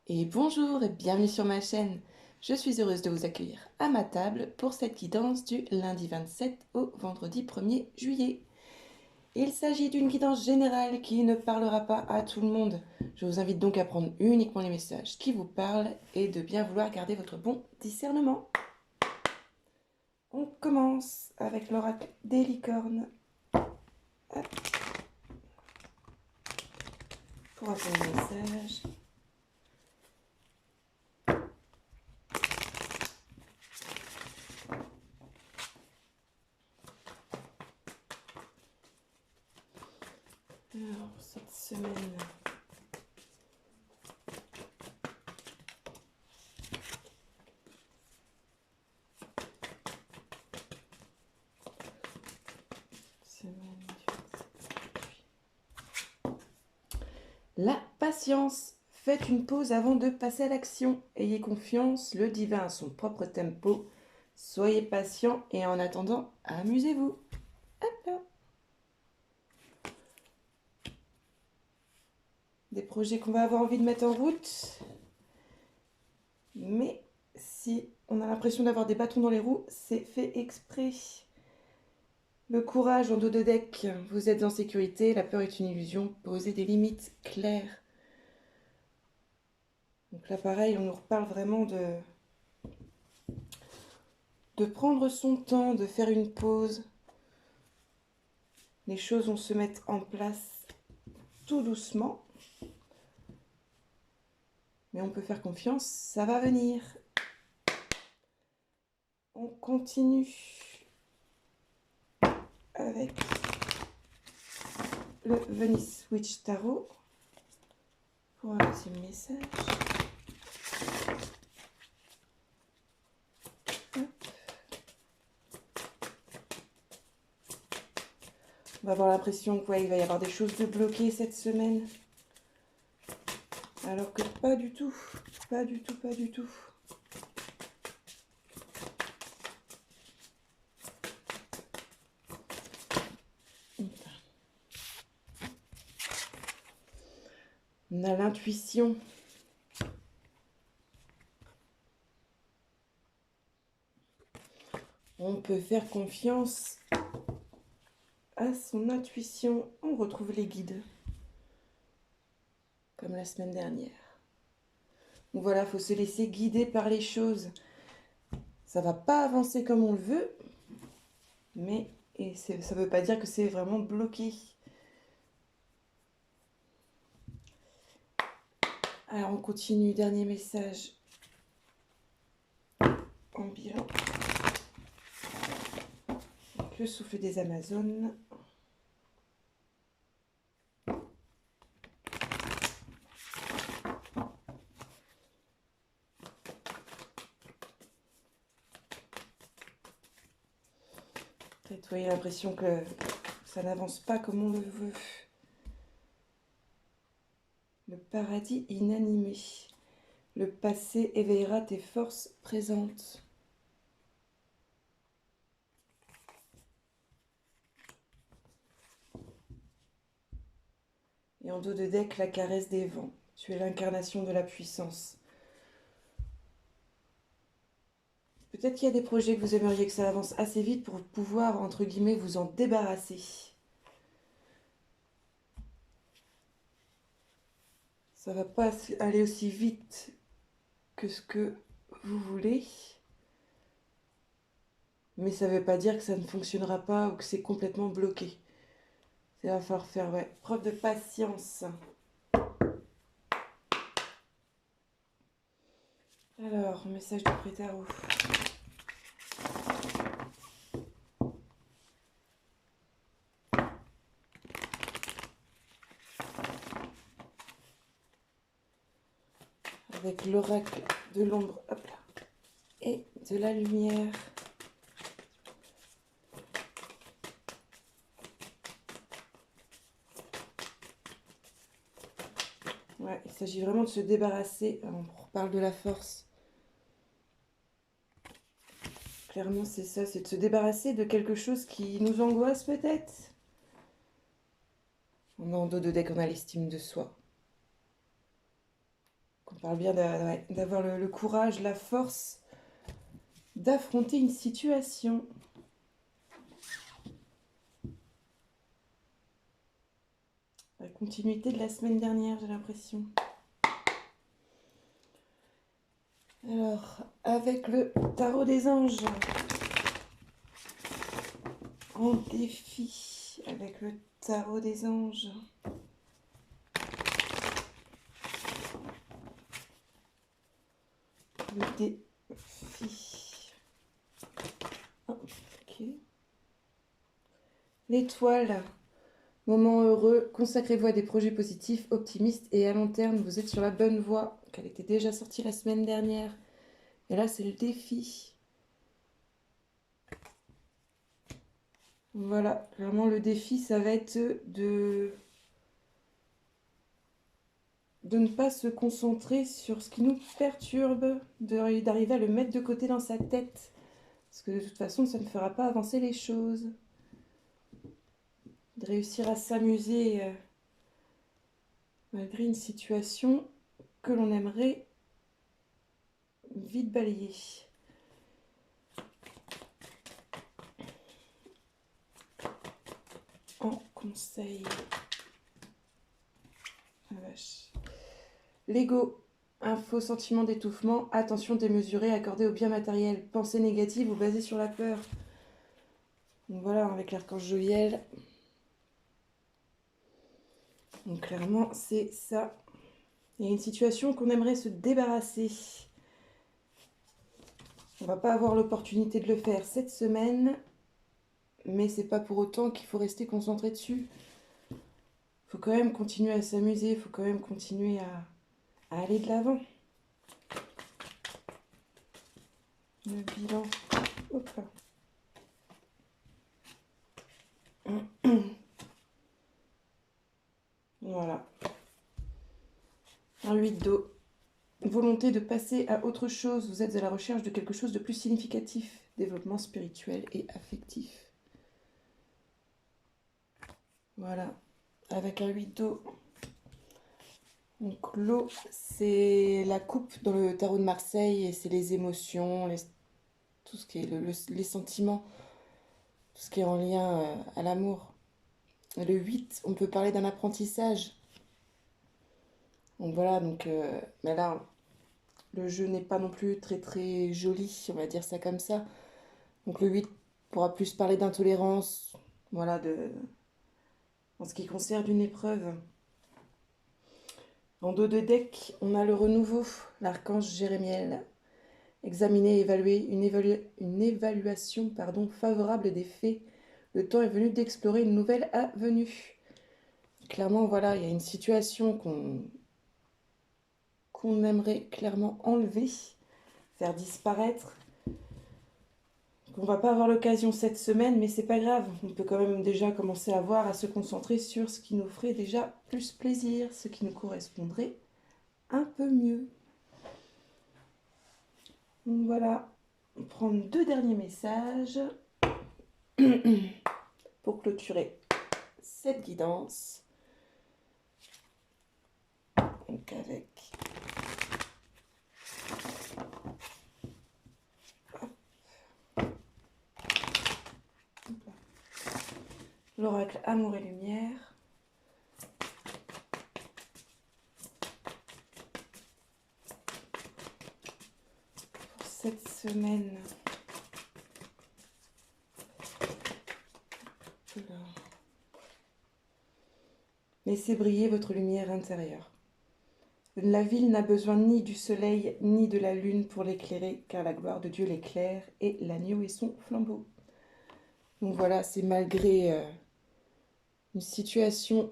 Et bonjour et bienvenue sur ma chaîne. Je suis heureuse de vous accueillir à ma table pour cette guidance du lundi 27 au vendredi 1er juillet. Il s'agit d'une guidance générale qui ne parlera pas à tout le monde. Je vous invite donc à prendre uniquement les messages qui vous parlent et de bien vouloir garder votre bon discernement. On commence avec l'oracle des licornes. Hop. Pour apprendre les messages. Alors, cette semaine, la patience. Faites une pause avant de passer à l'action. Ayez confiance, le divin a son propre tempo. Soyez patient et en attendant, amusez-vous. Hop là. Des projets qu'on va avoir envie de mettre en route. Mais si on a l'impression d'avoir des bâtons dans les roues, c'est fait exprès. Le courage en dos de deck. Vous êtes en sécurité, la peur est une illusion. Posez des limites claires. Donc là, pareil, on nous reparle vraiment de prendre son temps, de faire une pause. Les choses vont se mettre en place tout doucement. Mais on peut faire confiance, ça va venir. On continue avec le Venice Witch Tarot pour un deuxième message. On va avoir l'impression qu'il va y avoir des choses de bloquées cette semaine. Alors que pas du tout, pas du tout, pas du tout. On a l'intuition. On peut faire confiance à son intuition. On retrouve les guides, comme la semaine dernière. Donc voilà, il faut se laisser guider par les choses. Ça va pas avancer comme on le veut, mais ça ne veut pas dire que c'est vraiment bloqué. Alors on continue, dernier message en bilan. Donc, le souffle des Amazones. Peut-être vous voyez l'impression que ça n'avance pas comme on le veut. Le paradis inanimé. Le passé éveillera tes forces présentes. Et en dos de deck, la caresse des vents. Tu es l'incarnation de la puissance. Peut-être qu'il y a des projets que vous aimeriez que ça avance assez vite pour pouvoir, entre guillemets, vous en débarrasser. Ça va pas aller aussi vite que ce que vous voulez. Mais ça ne veut pas dire que ça ne fonctionnera pas ou que c'est complètement bloqué. Il va falloir faire preuve de patience. Alors, message du pré-tarot. Avec l'oracle de l'ombre, hop là, et de la lumière. Ouais, il s'agit vraiment de se débarrasser. On reparle de la force. Clairement, c'est ça, c'est de se débarrasser de quelque chose qui nous angoisse peut-être. On a en dos de deck, on a l'estime de soi. On parle bien d'avoir le courage, la force d'affronter une situation. La continuité de la semaine dernière, j'ai l'impression. Alors, avec le tarot des anges, en défi, avec le tarot des anges. Le défi. Oh, ok. L'étoile. Moment heureux, consacrez-vous à des projets positifs, optimistes et à long terme. Vous êtes sur la bonne voie. Elle était déjà sortie la semaine dernière. Et là, c'est le défi. Voilà, clairement, le défi, ça va être de ne pas se concentrer sur ce qui nous perturbe, d'arriver à le mettre de côté dans sa tête. Parce que de toute façon, ça ne fera pas avancer les choses. De réussir à s'amuser malgré une situation que l'on aimerait vite balayer. En conseil. Ah, vache. L'ego. Un faux sentiment d'étouffement. Attention démesurée accordée au bien matériel. Pensée négative ou basée sur la peur. Donc voilà, avec l'archange Joviel. Donc clairement, c'est ça. Il y a une situation qu'on aimerait se débarrasser. On va pas avoir l'opportunité de le faire cette semaine, mais c'est pas pour autant qu'il faut rester concentré dessus. Il faut quand même continuer à s'amuser, il faut quand même continuer à aller de l'avant. Le bilan. Hop là. Voilà. Un 8 d'eau. Volonté de passer à autre chose. Vous êtes à la recherche de quelque chose de plus significatif. Développement spirituel et affectif. Voilà. Avec un 8 d'eau. Donc l'eau, c'est la coupe dans le tarot de Marseille et c'est les émotions, tout ce qui est les sentiments, tout ce qui est en lien à l'amour. Le 8, on peut parler d'un apprentissage. Donc voilà, mais là, le jeu n'est pas non plus très très joli, on va dire ça comme ça. Donc le 8 pourra plus parler d'intolérance, voilà, en ce qui concerne une épreuve. En dos de deck, on a le renouveau, l'archange Jérémiel. Examiner et évaluer une évaluation favorable des faits. Le temps est venu d'explorer une nouvelle avenue. Clairement, voilà, il y a une situation qu'on aimerait clairement enlever, faire disparaître. On va pas avoir l'occasion cette semaine, mais c'est pas grave. On peut quand même déjà commencer à voir, à se concentrer sur ce qui nous ferait déjà plus plaisir, ce qui nous correspondrait un peu mieux. Donc voilà, on prend 2 derniers messages pour clôturer cette guidance. Donc avec l'oracle Amour et Lumière. Pour cette semaine. Laissez briller votre lumière intérieure. La ville n'a besoin ni du soleil ni de la lune pour l'éclairer, car la gloire de Dieu l'éclaire et l'agneau est son flambeau. Donc voilà, c'est malgré une situation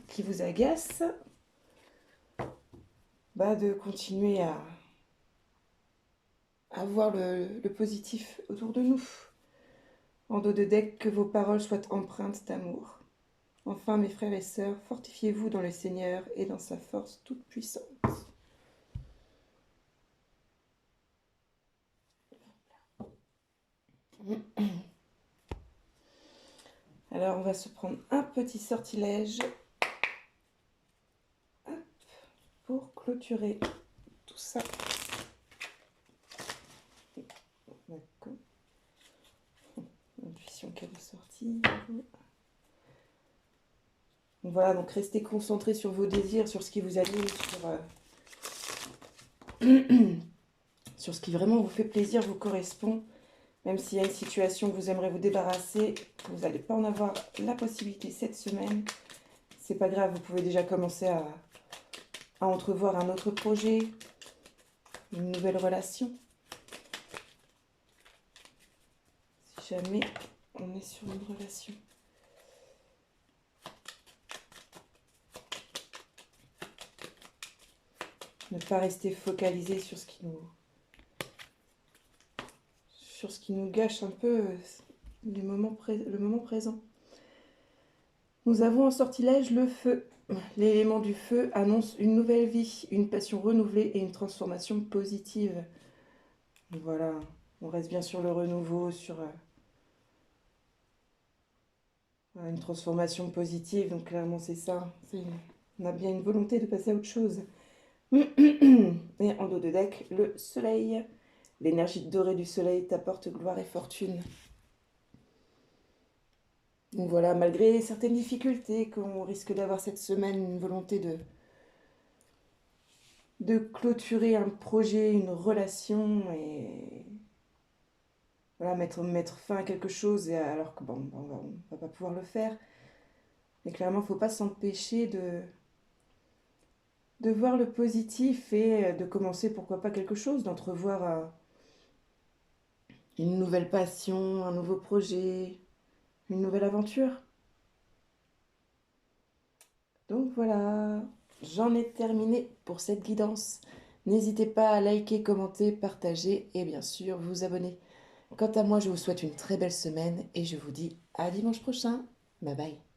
qui vous agace, de continuer à voir le positif autour de nous. En dos de deck, que vos paroles soient empreintes d'amour. Enfin, mes frères et sœurs, fortifiez-vous dans le Seigneur et dans sa force toute puissante. Alors, on va se prendre un petit sortilège pour clôturer tout ça. D'accord. Intuition qui est ressortie. Voilà, donc restez concentrés sur vos désirs, sur ce qui vous anime, sur ce qui vraiment vous fait plaisir, vous correspond. Même s'il y a une situation que vous aimeriez vous débarrasser, vous n'allez pas en avoir la possibilité cette semaine. C'est pas grave, vous pouvez déjà commencer à entrevoir un autre projet, une nouvelle relation. Si jamais on est sur une relation. Ne pas rester focalisé sur ce qui nous gâche un peu le moment présent. Nous avons en sortilège le feu. L'élément du feu annonce une nouvelle vie, une passion renouvelée et une transformation positive. Voilà, on reste bien sur le renouveau, sur une transformation positive. Donc clairement c'est ça. On a bien une volonté de passer à autre chose. Et en dos de deck, le soleil. L'énergie dorée du soleil t'apporte gloire et fortune. Donc voilà, malgré certaines difficultés qu'on risque d'avoir cette semaine, une volonté de clôturer un projet, une relation et voilà, mettre fin à quelque chose alors que bon, on va pas pouvoir le faire. Mais clairement, il ne faut pas s'empêcher de voir le positif et de commencer pourquoi pas quelque chose, d'entrevoir une nouvelle passion, un nouveau projet, une nouvelle aventure. Donc voilà, j'en ai terminé pour cette guidance. N'hésitez pas à liker, commenter, partager et bien sûr vous abonner. Quant à moi, je vous souhaite une très belle semaine et je vous dis à dimanche prochain. Bye bye.